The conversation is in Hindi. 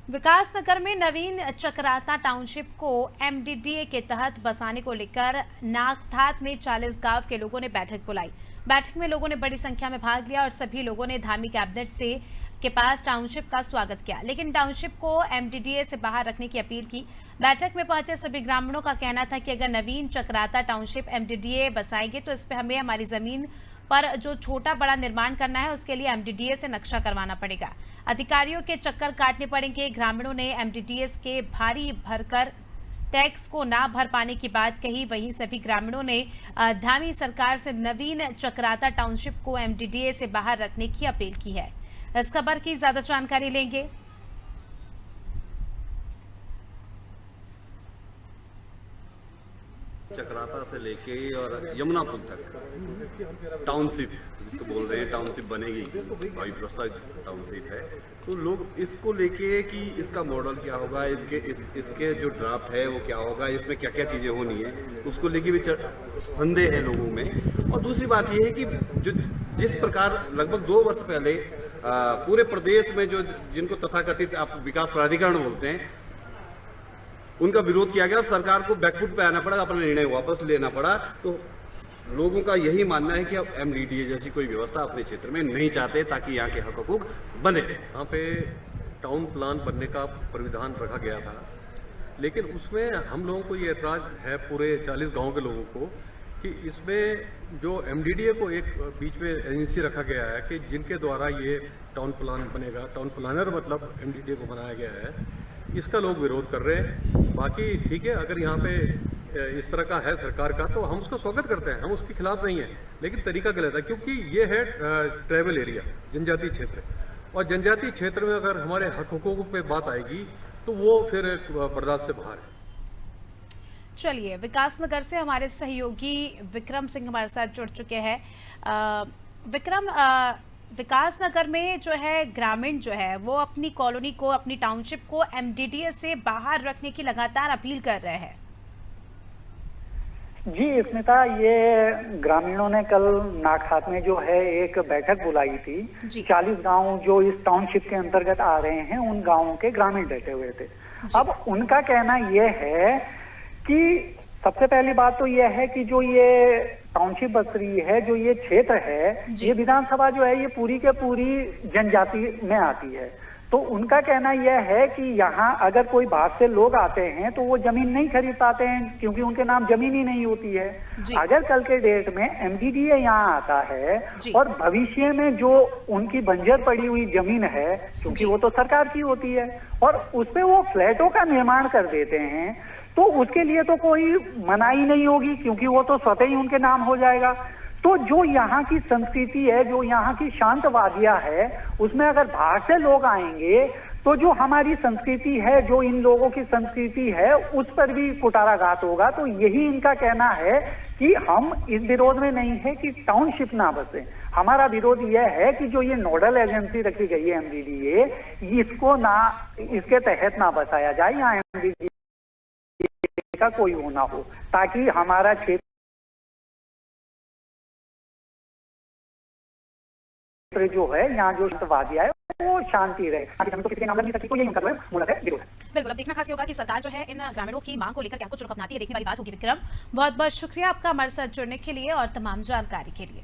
विकासनगर में नवीन चक्राता टाउनशिप को एमडीडीए के तहत बसाने को लेकर नागठात में 40 गांव के लोगों ने बैठक बुलाई। बैठक में लोगों ने बड़ी संख्या में भाग लिया और सभी लोगों ने धामी कैबिनेट से के पास टाउनशिप का स्वागत किया, लेकिन टाउनशिप को एमडीडीए से बाहर रखने की अपील की। बैठक में पहुंचे सभी ग्रामीणों का कहना था कि अगर नवीन चक्राता टाउनशिप एमडीडीए बसाएंगे तो इस पे हमें हमारी जमीन पर जो छोटा बड़ा निर्माण करना है उसके लिए एमडीडीए से नक्शा करवाना पड़ेगा। अधिकारियों के चक्कर काटने पड़ेंगे। ग्रामीणों ने एमडीडीए के भारी भरकर टैक्स को ना भर पाने की बात कही। वहीं सभी ग्रामीणों ने धामी सरकार से नवीन चक्राता टाउनशिप को एमडीडीए से बाहर रखने की अपील की है। इस खबर की ज्यादा जानकारी लेंगे। चक्राता से लेके और यमुना पुल तक टाउनशिप जिसको बोल रहे हैं टाउनशिप बनेगी, भाई प्रस्तावित टाउनशिप है। तो लोग इसको लेके कि इसका मॉडल क्या होगा, इसके जो ड्राफ्ट है वो क्या होगा, इसमें क्या क्या चीज़ें होनी है, उसको लेके भी संदेह है लोगों में। और दूसरी बात ये है कि जो जिस प्रकार लगभग 2 वर्ष पहले पूरे प्रदेश में जो जिनको तथाकथित आप विकास प्राधिकरण बोलते हैं उनका विरोध किया गया, सरकार को बैकफुट पे आना पड़ा, अपना निर्णय वापस लेना पड़ा। तो लोगों का यही मानना है कि अब एमडीडीए जैसी कोई व्यवस्था अपने क्षेत्र में नहीं चाहते ताकि यहाँ के हक हकूक बने। यहाँ पे टाउन प्लान बनने का प्राविधान रखा गया था, लेकिन उसमें हम लोगों को ये ऐतराज है पूरे 40 गाँव के लोगों को कि इसमें जो एमडीडीए को एक बीच में एजेंसी रखा गया है कि जिनके द्वारा ये टाउन प्लान बनेगा। टाउन प्लानर मतलब एमडीडीए को बनाया गया है, इसका लोग विरोध कर रहे हैं। बाकी ठीक है, अगर यहाँ पे इस तरह का है सरकार का तो हम उसका स्वागत करते हैं, हम उसके खिलाफ नहीं हैं, लेकिन तरीका गलत है क्योंकि ये है ट्राइबल एरिया, जनजातीय क्षेत्र। और जनजातीय क्षेत्र में अगर हमारे हक हुकूक पे बात आएगी तो वो फिर बर्दाश्त से बाहर है। चलिए, विकासनगर से हमारे सहयोगी विक्रम सिंह हमारे साथ जुड़ चुके हैं। विक्रम, विकासनगर में जो है ग्रामीण जो है वो अपनी कॉलोनी को, अपनी टाउनशिप को एमडीडीए से बाहर रखने की लगातार अपील कर रहे हैं। जी स्मिता, ये ग्रामीणों ने कल नागठात में जो है एक बैठक बुलाई थी। 40 गांव जो इस टाउनशिप के अंतर्गत आ रहे हैं उन गांवों के ग्रामीण बैठे हुए थे। अब उनका कहना यह है कि सबसे पहली बात तो यह है कि जो ये टाउनशिप बस रही है, जो ये क्षेत्र है, ये विधानसभा जो है ये पूरी के पूरी जनजाति में आती है। तो उनका कहना यह है कि यहाँ अगर कोई बाहर से लोग आते हैं तो वो जमीन नहीं खरीद पाते हैं क्योंकि उनके नाम जमीन ही नहीं होती है। अगर कल के डेट में एमडीडीए यहाँ आता है और भविष्य में जो उनकी बंजर पड़ी हुई जमीन है, क्योंकि वो तो सरकार की होती है, और उस पे वो फ्लैटों का निर्माण कर देते हैं तो उसके लिए तो कोई मनाही नहीं होगी क्योंकि वो तो स्वतः ही उनके नाम हो जाएगा। तो जो यहाँ की संस्कृति है, जो यहाँ की शांत वादियाँ है, उसमें अगर बाहर से लोग आएंगे तो जो हमारी संस्कृति है, जो इन लोगों की संस्कृति है, उस पर भी कुटाराघात होगा। तो यही इनका कहना है कि हम इस विरोध में नहीं है कि टाउनशिप ना बसे, हमारा विरोध यह है कि जो ये नोडल एजेंसी रखी गई है एमडीडीए, इसको ना, इसके तहत ना बसाया जाए, यहाँ एमडीडीए का कोई वो ना हो, ताकि हमारा क्षेत्र जो है, यहाँ जो शांतवादियाँ है वो शांति रहे। हम तो किसी के नाम नहीं सकती, तो यही उनका मूलतः विरोध है। बिल्कुल, अब देखना खास होगा कि सरकार जो है इन ग्रामीणों की मांग को लेकर क्या कुछ रुख अपनाती है, देखने वाली बात होगी। विक्रम, बहुत बहुत शुक्रिया आपका हमारे साथ जुड़ने के लिए और तमाम जानकारी के लिए।